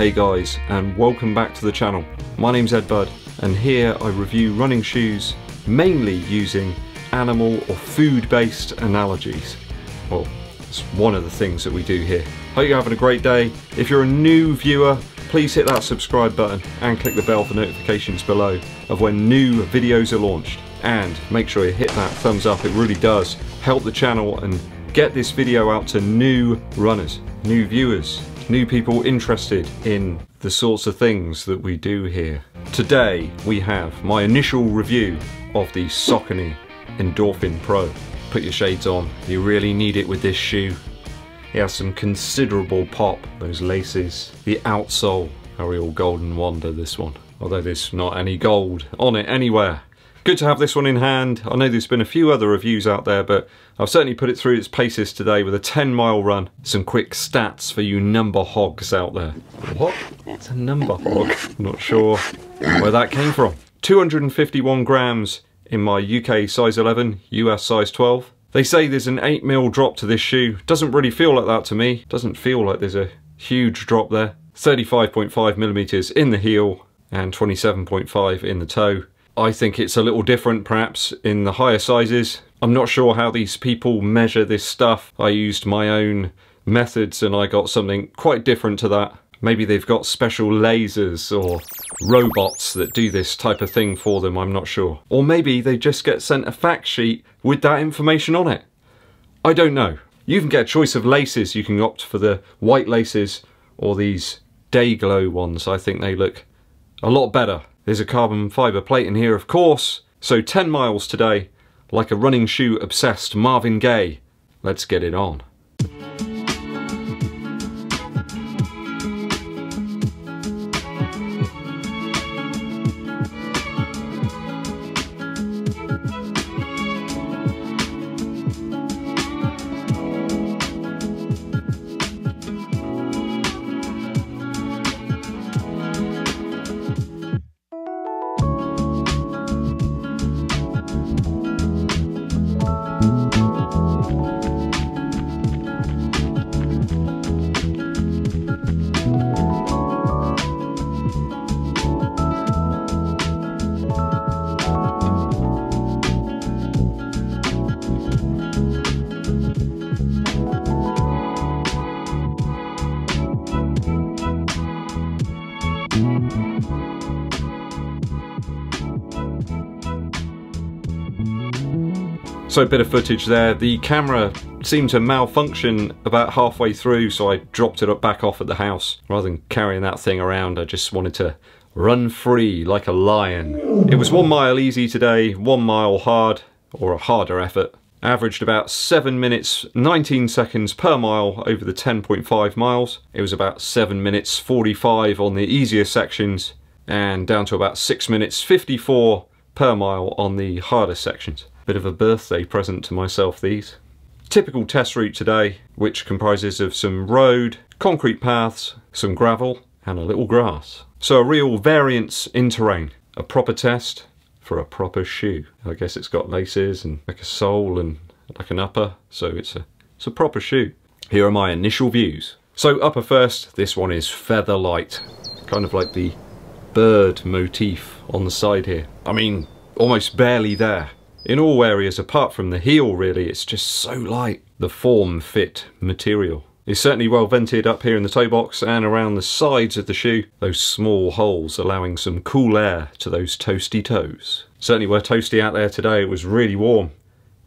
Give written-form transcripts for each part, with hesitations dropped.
Hey guys, and welcome back to the channel. My name's EDDBUD, and here I review running shoes mainly using animal or food-based analogies. Well, it's one of the things that we do here. Hope you're having a great day. If you're a new viewer, please hit that subscribe button and click the bell for notifications below of when new videos are launched. And make sure you hit that thumbs up, it really does help the channel and get this video out to new runners, new viewers, new people interested in the sorts of things that we do here. Today we have my initial review of the Saucony Endorphin Pro. Put your shades on, you really need it with this shoe. It has some considerable pop, those laces, the outsole, a real golden wonder this one. Although there's not any gold on it anywhere. Good to have this one in hand. I know there's been a few other reviews out there, but I've certainly put it through its paces today with a 10-mile run. Some quick stats for you number hogs out there. What? It's a number hog. Not sure where that came from. 251 grams in my UK size 11, US size 12. They say there's an 8mm drop to this shoe. Doesn't really feel like that to me. Doesn't feel like there's a huge drop there. 35.5mm in the heel and 27.5 in the toe. I think it's a little different perhaps in the higher sizes. I'm not sure how these people measure this stuff. I used my own methods and I got something quite different to that. Maybe they've got special lasers or robots that do this type of thing for them, I'm not sure. Or maybe they just get sent a fact sheet with that information on it. I don't know. You can get a choice of laces. You can opt for the white laces or these day glow ones. I think they look a lot better. There's a carbon fibre plate in here, of course. So 10 miles today, like a running shoe obsessed Marvin Gaye. Let's get it on. So a bit of footage there. The camera seemed to malfunction about halfway through, so I dropped it back off at the house. Rather than carrying that thing around, I just wanted to run free like a lion. It was 1 mile easy today, 1 mile hard, or a harder effort. Averaged about 7 minutes 19 seconds per mile over the 10.5 miles. It was about 7 minutes 45 on the easier sections, and down to about 6 minutes 54 per mile on the harder sections. Bit of a birthday present to myself, these. Typical test route today, which comprises of some road, concrete paths, some gravel, and a little grass. So a real variance in terrain. A proper test for a proper shoe. I guess it's got laces and like a sole and like an upper, so it's a proper shoe. Here are my initial views. So upper first, this one is feather light. Kind of like the bird motif on the side here. I mean, almost barely there. In all areas apart from the heel really, it's just so light. The form-fit material is certainly well vented up here in the toe box and around the sides of the shoe. Those small holes allowing some cool air to those toasty toes. Certainly were toasty out there today. It was really warm,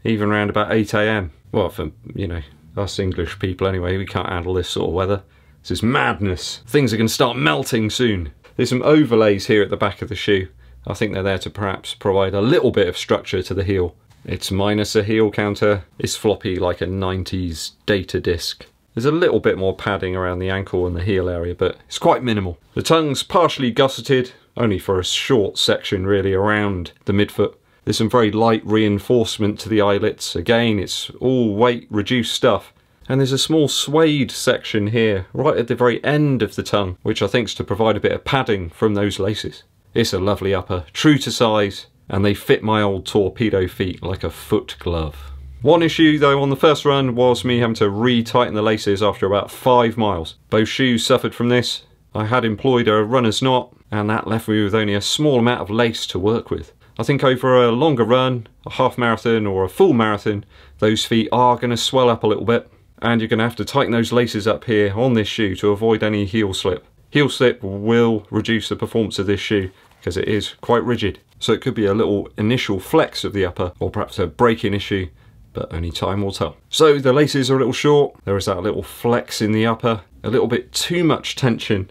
even around about 8 AM. Well, for, you know, us English people anyway, we can't handle this sort of weather. This is madness. Things are going to start melting soon. There's some overlays here at the back of the shoe. I think they're there to perhaps provide a little bit of structure to the heel. It's minus a heel counter. It's floppy like a 90s data disc. There's a little bit more padding around the ankle and the heel area, but it's quite minimal. The tongue's partially gusseted, only for a short section really around the midfoot. There's some very light reinforcement to the eyelets. Again, it's all weight reduced stuff. And there's a small suede section here, right at the very end of the tongue, which I think is to provide a bit of padding from those laces. It's a lovely upper, true to size, and they fit my old torpedo feet like a foot glove. One issue though on the first run was me having to re-tighten the laces after about 5 miles. Both shoes suffered from this. I had employed a runner's knot, and that left me with only a small amount of lace to work with. I think over a longer run, a half marathon or a full marathon, those feet are going to swell up a little bit, and you're going to have to tighten those laces up here on this shoe to avoid any heel slip. Heel slip will reduce the performance of this shoe because it is quite rigid. So it could be a little initial flex of the upper, or perhaps a break-in issue, but only time will tell. So the laces are a little short, there is that little flex in the upper, a little bit too much tension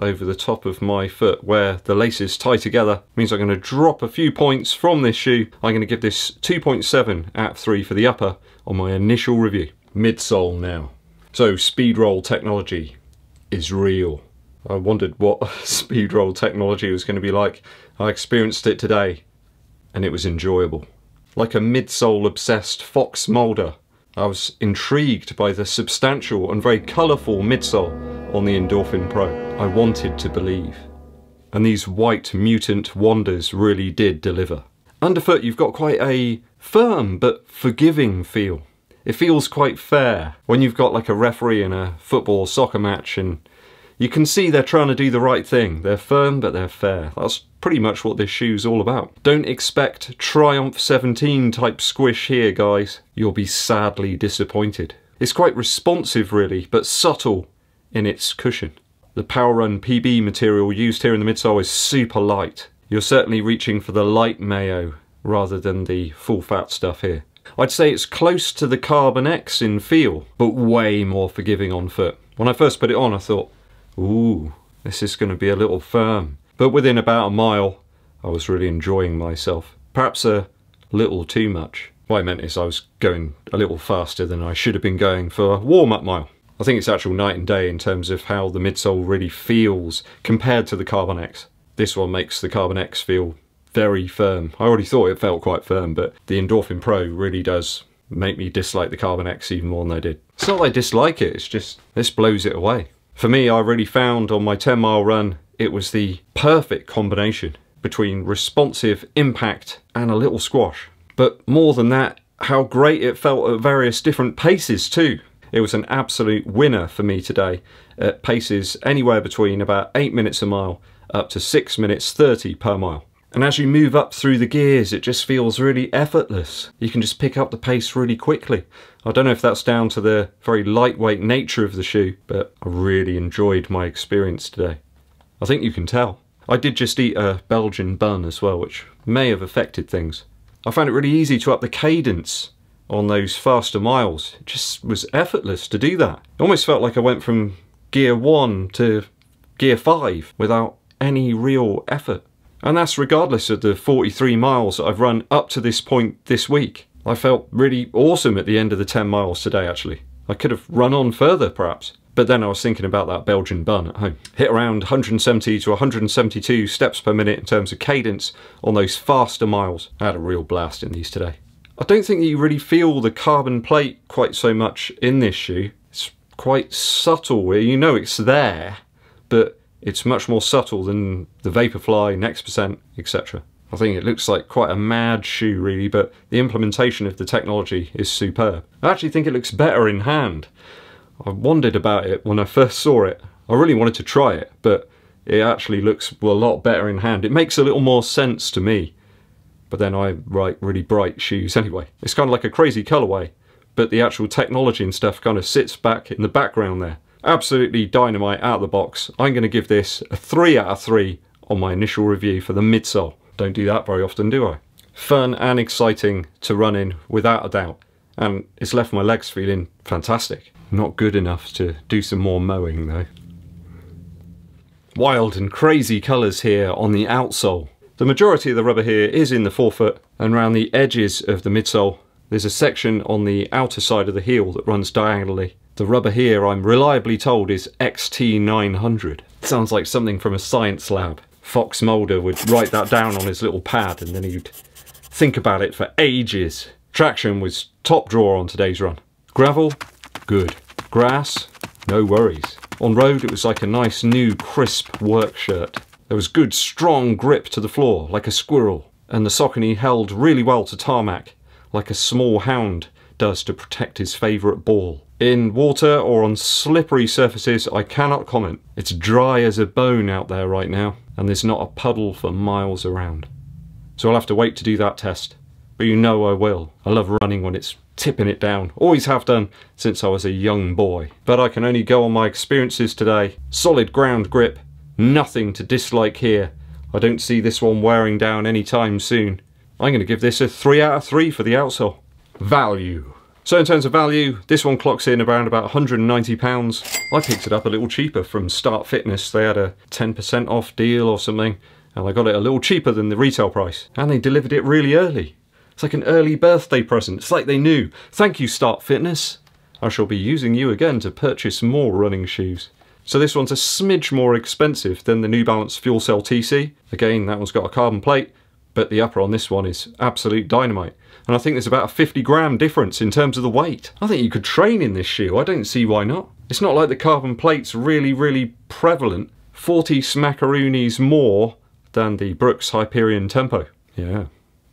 over the top of my foot where the laces tie together. Means I'm going to drop a few points from this shoe. I'm going to give this 2.7 out of 3 for the upper on my initial review. Midsole now. So Speedroll technology is real. I wondered what Speedroll technology was going to be like. I experienced it today and it was enjoyable. Like a midsole obsessed fox molder, I was intrigued by the substantial and very colourful midsole on the Endorphin Pro. I wanted to believe. And these white mutant wanders really did deliver. Underfoot you've got quite a firm but forgiving feel. It feels quite fair when you've got like a referee in a football or soccer match and you can see they're trying to do the right thing. They're firm, but they're fair. That's pretty much what this shoe's all about. Don't expect Triumph 17 type squish here, guys. You'll be sadly disappointed. It's quite responsive really, but subtle in its cushion. The Power Run PB material used here in the midsole is super light. You're certainly reaching for the light mayo rather than the full fat stuff here. I'd say it's close to the Carbon X in feel, but way more forgiving on foot. When I first put it on, I thought, ooh, this is going to be a little firm. But within about a mile, I was really enjoying myself. Perhaps a little too much. What I meant is I was going a little faster than I should have been going for a warm-up mile. I think it's actual night and day in terms of how the midsole really feels compared to the Carbon X. This one makes the Carbon X feel very firm. I already thought it felt quite firm, but the Endorphin Pro really does make me dislike the Carbon X even more than I did. It's not that I dislike it, it's just this blows it away. For me, I really found on my 10-mile run, it was the perfect combination between responsive impact and a little squash. But more than that, how great it felt at various different paces too. It was an absolute winner for me today at paces anywhere between about 8 minutes a mile up to 6 minutes 30 per mile. And as you move up through the gears, it just feels really effortless. You can just pick up the pace really quickly. I don't know if that's down to the very lightweight nature of the shoe, but I really enjoyed my experience today. I think you can tell. I did just eat a Belgian bun as well, which may have affected things. I found it really easy to up the cadence on those faster miles. It just was effortless to do that. It almost felt like I went from gear 1 to gear 5 without any real effort. And that's regardless of the 43 miles that I've run up to this point this week. I felt really awesome at the end of the 10 miles today actually. I could have run on further perhaps. But then I was thinking about that Belgian bun at home. Hit around 170 to 172 steps per minute in terms of cadence on those faster miles. I had a real blast in these today. I don't think that you really feel the carbon plate quite so much in this shoe. It's quite subtle, you know it's there, but it's much more subtle than the Vaporfly, Next Percent, etc. I think it looks like quite a mad shoe really, but the implementation of the technology is superb. I actually think it looks better in hand. I wondered about it when I first saw it. I really wanted to try it, but it actually looks a lot better in hand. It makes a little more sense to me. But then I like really bright shoes anyway. It's kind of like a crazy colourway, but the actual technology and stuff kind of sits back in the background there. Absolutely dynamite out of the box. I'm going to give this a 3 out of 3 on my initial review for the midsole. Don't do that very often, do I? Fun and exciting to run in, without a doubt. And it's left my legs feeling fantastic. Not good enough to do some more mowing though. Wild and crazy colours here on the outsole. The majority of the rubber here is in the forefoot, and around the edges of the midsole there's a section on the outer side of the heel that runs diagonally. The rubber here, I'm reliably told, is XT900. Sounds like something from a science lab. Fox Mulder would write that down on his little pad and then he'd think about it for ages. Traction was top drawer on today's run. Gravel, good. Grass, no worries. On road it was like a nice new crisp work shirt. There was good strong grip to the floor, like a squirrel, and the Saucony held really well to tarmac, like a small hound does to protect his favourite ball. In water or on slippery surfaces, I cannot comment. It's dry as a bone out there right now, and there's not a puddle for miles around. So I'll have to wait to do that test. But you know I will. I love running when it's tipping it down. Always have done since I was a young boy. But I can only go on my experiences today. Solid ground grip. Nothing to dislike here. I don't see this one wearing down anytime soon. I'm going to give this a 3 out of 3 for the outsole. Value. So in terms of value, this one clocks in around about £190. I picked it up a little cheaper from Start Fitness. They had a 10% off deal or something, and I got it a little cheaper than the retail price. And they delivered it really early. It's like an early birthday present. It's like they knew. Thank you, Start Fitness. I shall be using you again to purchase more running shoes. So this one's a smidge more expensive than the New Balance Fuel Cell TC. Again, that one's got a carbon plate, but the upper on this one is absolute dynamite. And I think there's about a 50-gram difference in terms of the weight. I think you could train in this shoe. I don't see why not. It's not like the carbon plate's really prevalent. 40 smackaroonies more than the Brooks Hyperion Tempo. Yeah.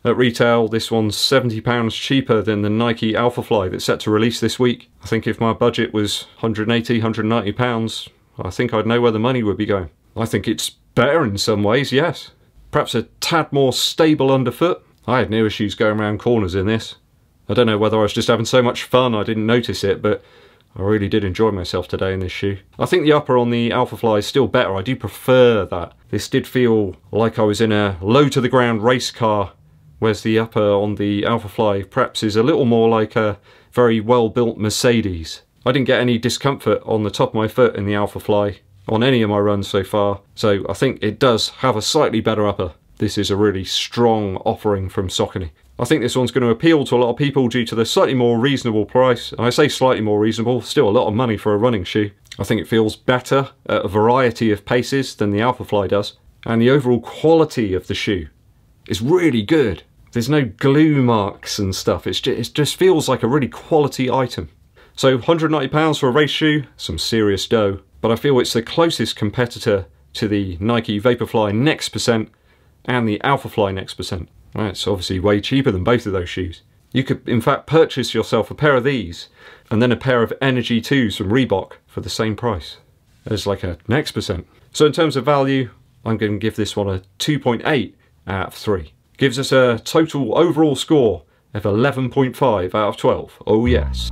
At retail, this one's £70 cheaper than the Nike Alphafly that's set to release this week. I think if my budget was £180, £190, I think I'd know where the money would be going. I think it's better in some ways, yes. Perhaps a tad more stable underfoot. I had no issues going around corners in this. I don't know whether I was just having so much fun I didn't notice it, but I really did enjoy myself today in this shoe. I think the upper on the Alphafly is still better. I do prefer that. This did feel like I was in a low-to-the-ground race car, whereas the upper on the Alphafly perhaps is a little more like a very well-built Mercedes. I didn't get any discomfort on the top of my foot in the Alphafly on any of my runs so far, so I think it does have a slightly better upper. This is a really strong offering from Saucony. I think this one's going to appeal to a lot of people due to the slightly more reasonable price. And I say slightly more reasonable, still a lot of money for a running shoe. I think it feels better at a variety of paces than the Alphafly does. And the overall quality of the shoe is really good. There's no glue marks and stuff. It just feels like a really quality item. So £190 for a race shoe, some serious dough. But I feel it's the closest competitor to the Nike Vaporfly Next Percent and the Alphafly Next Percent. Right, it's obviously way cheaper than both of those shoes. You could in fact purchase yourself a pair of these and then a pair of Energy 2s from Reebok for the same price as like a Next Percent. So in terms of value, I'm going to give this one a 2.8 out of 3. Gives us a total overall score of 11.5 out of 12. Oh yes.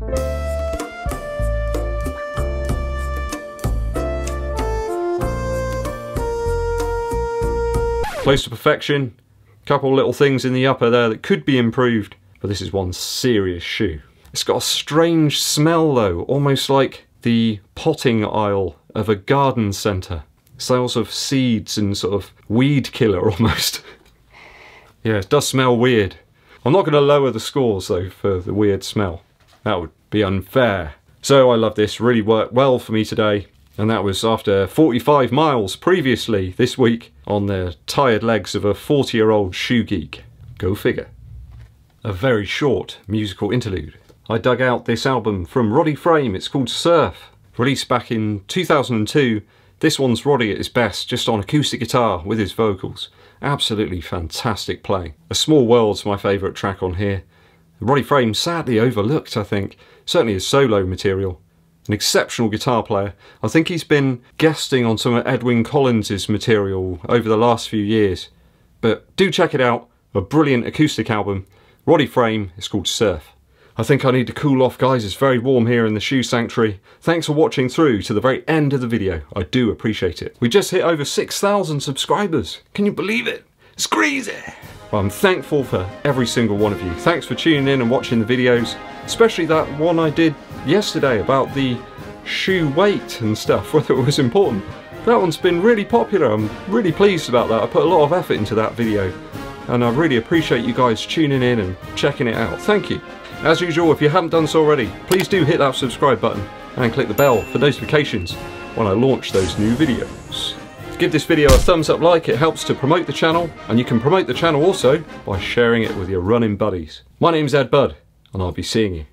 Close to perfection. Couple little things in the upper there that could be improved, but this is one serious shoe. It's got a strange smell though, almost like the potting aisle of a garden centre. Smells of seeds and sort of weed killer almost. Yeah, it does smell weird. I'm not going to lower the scores though for the weird smell. That would be unfair. So I love this, really worked well for me today. And that was after 45 miles previously this week on the tired legs of a 40-year-old shoe geek. Go figure. A very short musical interlude. I dug out this album from Roddy Frame. It's called Surf. Released back in 2002. This one's Roddy at his best, just on acoustic guitar with his vocals. Absolutely fantastic playing. A Small World's my favourite track on here. Roddy Frame sadly overlooked, I think. Certainly his solo material. An exceptional guitar player. I think he's been guesting on some of Edwyn Collins' material over the last few years. But do check it out. A brilliant acoustic album. Roddy Frame. It's called Surf. I think I need to cool off, guys. It's very warm here in the shoe sanctuary. Thanks for watching through to the very end of the video. I do appreciate it. We just hit over 6,000 subscribers. Can you believe it? It's crazy. Well, I'm thankful for every single one of you. Thanks for tuning in and watching the videos. Especially that one I did yesterday about the shoe weight and stuff, whether it was important. That one's been really popular. I'm really pleased about that. I put a lot of effort into that video. And I really appreciate you guys tuning in and checking it out. Thank you. As usual, if you haven't done so already, please do hit that subscribe button and click the bell for notifications when I launch those new videos. Give this video a thumbs up like, it helps to promote the channel, and you can promote the channel also by sharing it with your running buddies. My name's EDDBUD, and I'll be seeing you